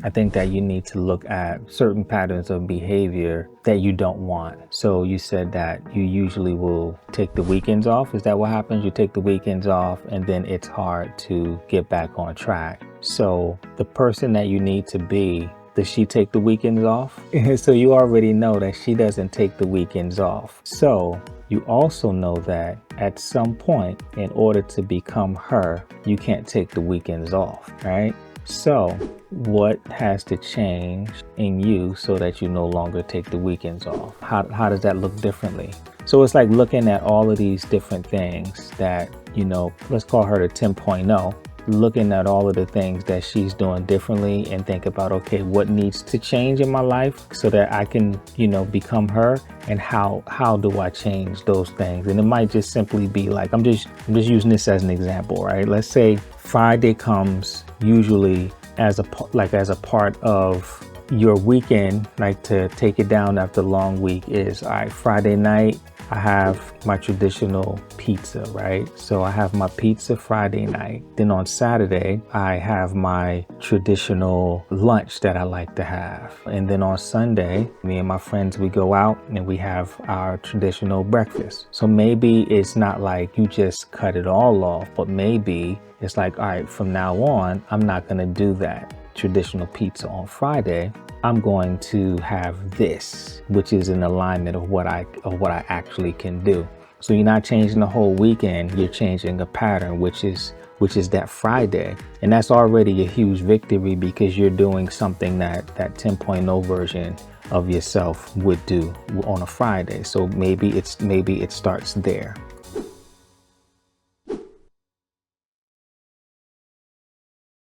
I think that you need to look at certain patterns of behavior that you don't want. So you said that you usually will take the weekends off. Is that what happens? You take the weekends off and then it's hard to get back on track. So the person that you need to be, does she take the weekends off? So you already know that she doesn't take the weekends off. So you also know that at some point, in order to become her, you can't take the weekends off, right? So what has to change in you so that you no longer take the weekends off? How does that look differently? So it's like looking at all of these different things that, let's call her the 10.0, looking at all of the things that she's doing differently and think about, okay, what needs to change in my life so that I can, become her, and how do I change those things? And it might just simply be like, I'm just using this as an example, right? Let's say Friday comes usually as a part of your weekend, like to take it down after a long week is, all right, Friday night, I have my traditional pizza, right? So I have my pizza Friday night. Then on Saturday, I have my traditional lunch that I like to have. And then on Sunday, me and my friends, we go out and we have our traditional breakfast. So maybe it's not like you just cut it all off, but maybe it's like, all right, from now on, I'm not gonna do that traditional pizza on Friday. I'm going to have this, which is in alignment of what I actually can do. So you're not changing the whole weekend, you're changing a pattern, which is that Friday. And that's already a huge victory because you're doing something that 10.0 version of yourself would do on a Friday. So maybe it starts there.